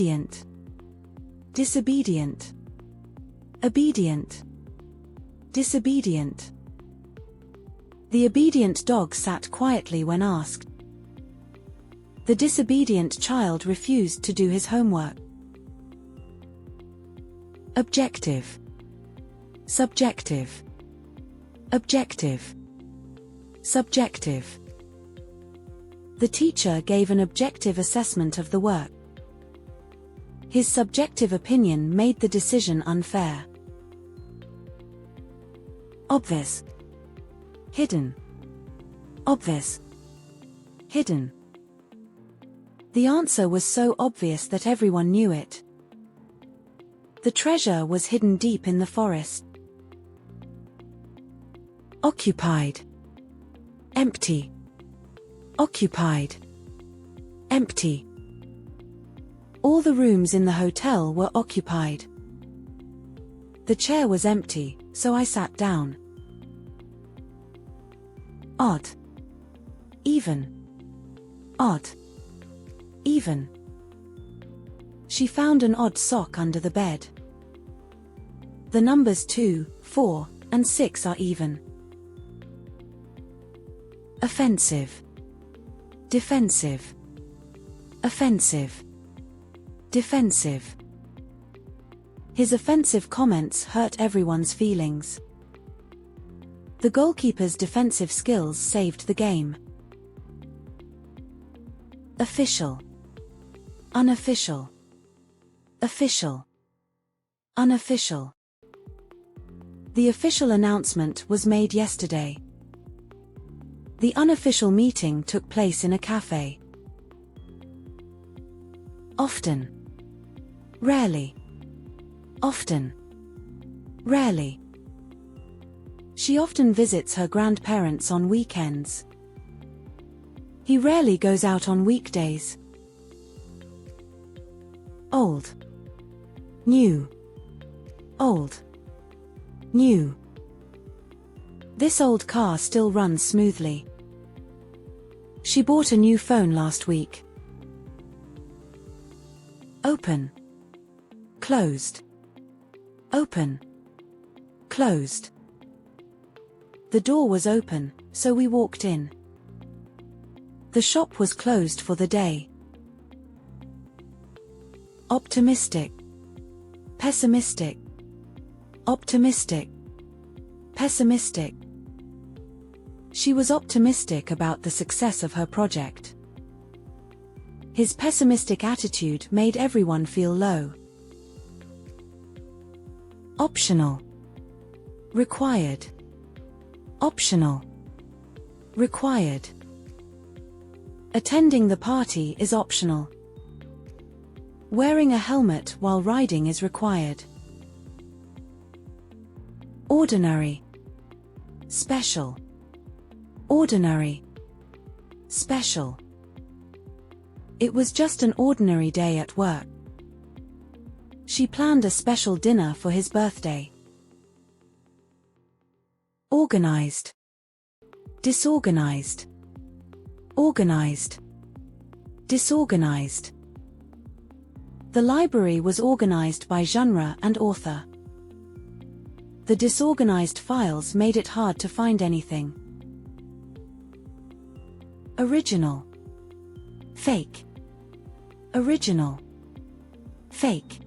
obedient, disobedient, obedient, disobedient. The obedient dog sat quietly when asked. The disobedient child refused to do his homework. Objective, subjective, objective, subjective. The teacher gave an objective assessment of the work. His subjective opinion made the decision unfair. Obvious, hidden, obvious, hidden. The answer was so obvious that everyone knew it. The treasure was hidden deep in the forest. Occupied, empty, occupied, empty. All the rooms in the hotel were occupied. The chair was empty, so I sat down. Odd, even, odd, even. She found an odd sock under the bed. The numbers 2, 4, and 6 are even. Offensive, defensive, offensive, defensive. His offensive comments hurt everyone's feelings. The goalkeeper's defensive skills saved the game. Official, unofficial, official, unofficial. The official announcement was made yesterday. The unofficial meeting took place in a cafe. Often, rarely, often, rarely. She often visits her grandparents on weekends. He rarely goes out on weekdays. Old, new, old, new. This old car still runs smoothly. She bought a new phone last week. Open, closed, open, closed. The door was open, so we walked in. The shop was closed for the day. Optimistic, pessimistic, optimistic, pessimistic. She was optimistic about the success of her project. His pessimistic attitude made everyone feel low. Optional, required, optional, required. Attending the party is optional. Wearing a helmet while riding is required. Ordinary, special, ordinary, special. It was just an ordinary day at work. She planned a special dinner for his birthday. Organized, disorganized, organized, disorganized. The library was organized by genre and author. The disorganized files made it hard to find anything. Original, fake, original, fake.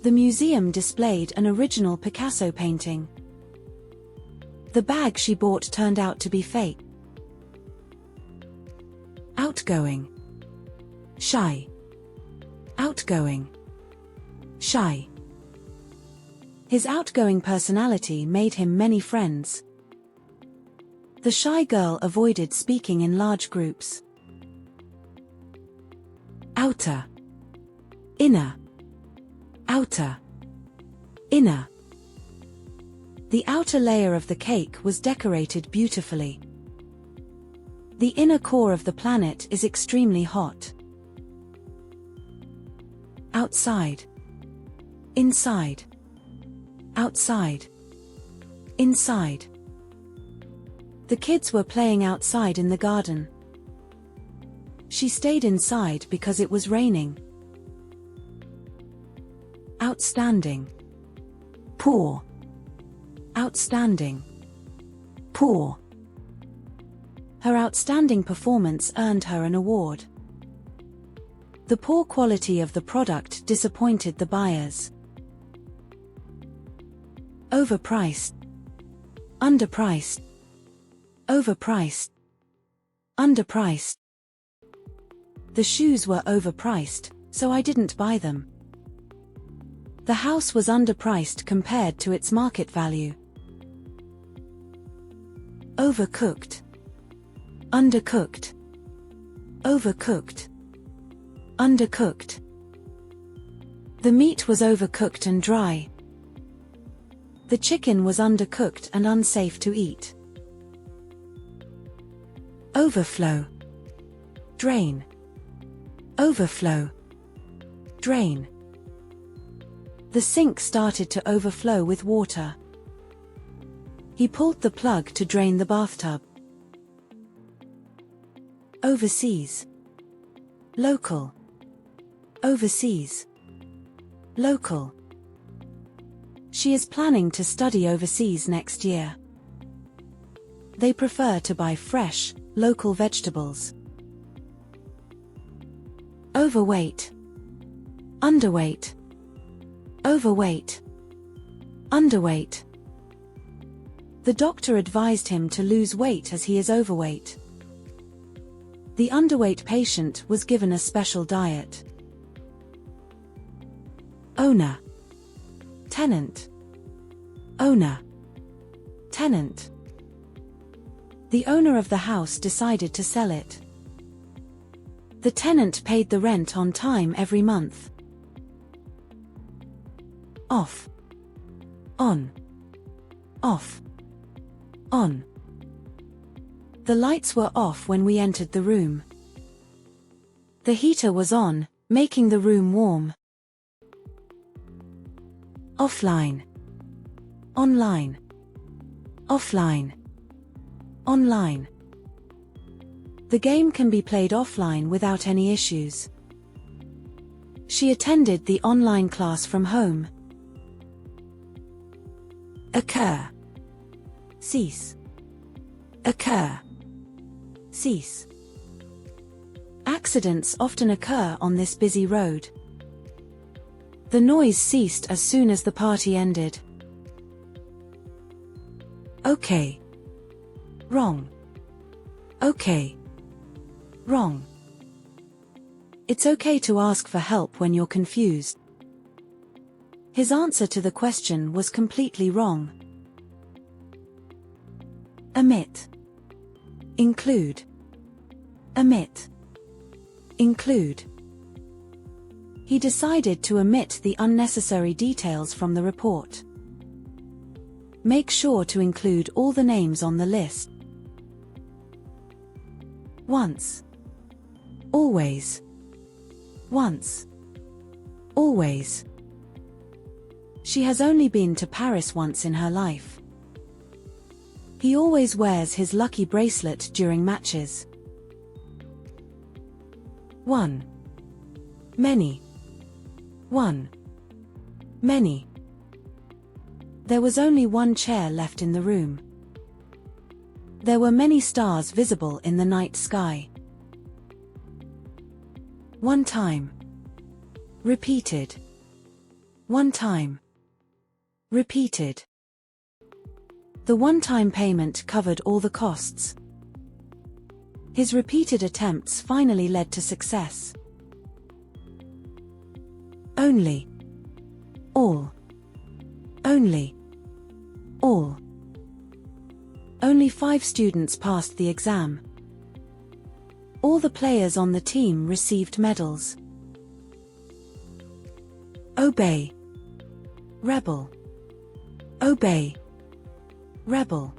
The museum displayed an original Picasso painting. The bag she bought turned out to be fake. Outgoing, shy, outgoing, shy. His outgoing personality made him many friends. The shy girl avoided speaking in large groups. Outer, inner, outer, inner. The outer layer of the cake was decorated beautifully. The inner core of the planet is extremely hot. Outside, inside, outside, inside. The kids were playing outside in the garden. She stayed inside because it was raining. Outstanding. Poor. Outstanding. Poor. Her outstanding performance earned her an award. The poor quality of the product disappointed the buyers. Overpriced. Underpriced. Overpriced. Underpriced. The shoes were overpriced, so I didn't buy them. The house was underpriced compared to its market value. Overcooked. Undercooked. Overcooked. Undercooked. The meat was overcooked and dry. The chicken was undercooked and unsafe to eat. Overflow. Drain. Overflow. Drain. The sink started to overflow with water. He pulled the plug to drain the bathtub. Overseas. Local. Overseas. Local. She is planning to study overseas next year. They prefer to buy fresh, local vegetables. Overweight. Underweight. Overweight. Underweight. The doctor advised him to lose weight as he is overweight. The underweight patient was given a special diet. Owner. Tenant. Owner. Tenant. The owner of the house decided to sell it. The tenant paid the rent on time every month. Off. On. Off. On. The lights were off when we entered the room. The heater was on, making the room warm. Offline. Online. Offline. Online. The game can be played offline without any issues. She attended the online class from home. Occur. Cease. Occur. Cease. Accidents often occur on this busy road. The noise ceased as soon as the party ended. Okay. Wrong. Okay. Wrong. It's okay to ask for help when you're confused. His answer to the question was completely wrong. Omit. Include. Omit. Include. He decided to omit the unnecessary details from the report. Make sure to include all the names on the list. Once. Always. Once. Always. She has only been to Paris once in her life. He always wears his lucky bracelet during matches. One. Many. One. Many. There was only one chair left in the room. There were many stars visible in the night sky. One time. Repeated. One time. Repeated. The one-time payment covered all the costs. His repeated attempts finally led to success. Only. All. Only. All. Only 5 students passed the exam. All the players on the team received medals. Obey. Rebel. Obey. Rebel.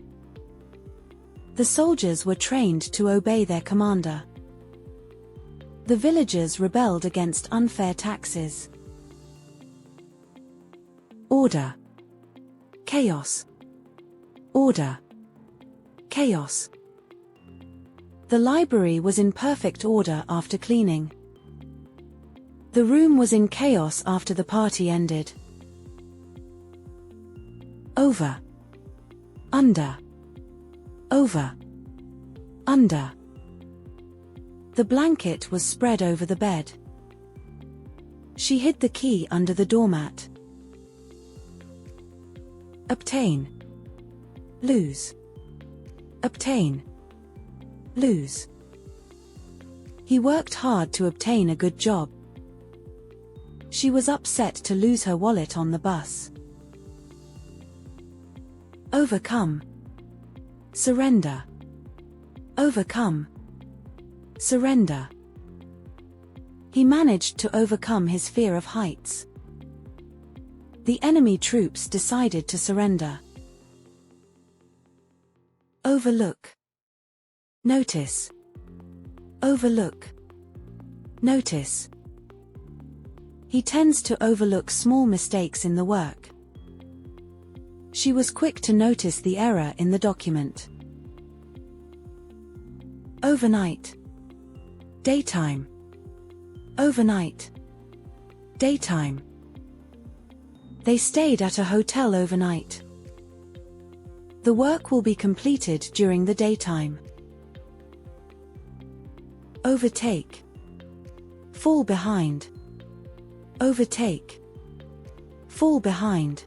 The soldiers were trained to obey their commander. The villagers rebelled against unfair taxes. Order. Chaos. Order. Chaos. The library was in perfect order after cleaning. The room was in chaos after the party ended. Over. Under. Over. Under. The blanket was spread over the bed. She hid the key under the doormat. Obtain. Lose. Obtain. Lose. He worked hard to obtain a good job. She was upset to lose her wallet on the bus. Overcome. Surrender. Overcome. Surrender. He managed to overcome his fear of heights. The enemy troops decided to surrender. Overlook. Notice. Overlook. Notice. He tends to overlook small mistakes in the work. She was quick to notice the error in the document. Overnight. Daytime. Overnight. Daytime. They stayed at a hotel overnight. The work will be completed during the daytime. Overtake. Fall behind. Overtake. Fall behind.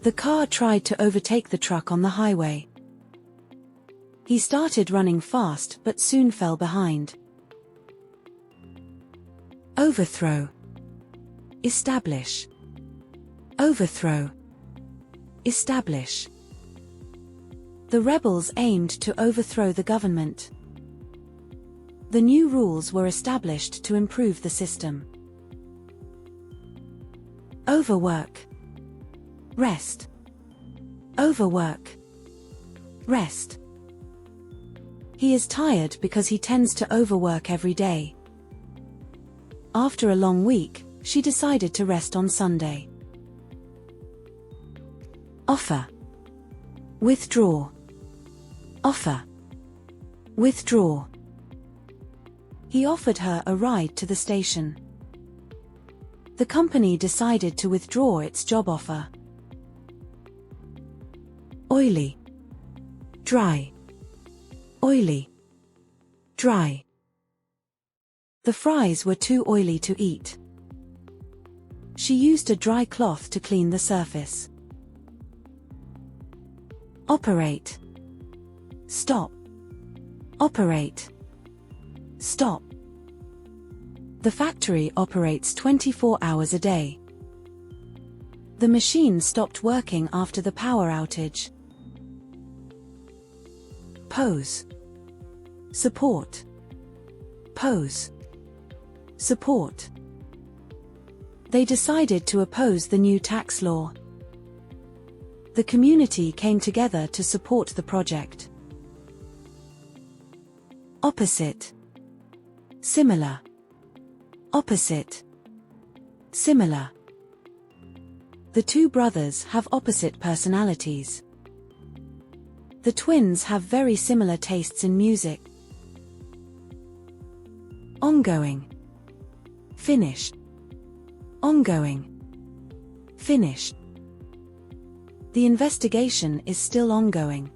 The car tried to overtake the truck on the highway. He started running fast but soon fell behind. Overthrow. Establish. Overthrow. Establish. The rebels aimed to overthrow the government. The new rules were established to improve the system. Overwork. Rest. Overwork. Rest. He is tired because he tends to overwork every day. After a long week, she decided to rest on Sunday. Offer. Withdraw. Offer. Withdraw. He offered her a ride to the station. The company decided to withdraw its job offer. Oily. Dry. Oily. Dry. The fries were too oily to eat. She used a dry cloth to clean the surface. Operate. Stop. Operate. Stop. The factory operates 24 hours a day. The machine stopped working after the power outage. Pose. Support. Pose. Support. They decided to oppose the new tax law. The community came together to support the project. Opposite. Similar. Opposite. Similar. The two brothers have opposite personalities. The twins have very similar tastes in music. Ongoing. Finished. Ongoing. Finished. The investigation is still ongoing.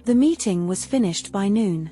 The meeting was finished by noon.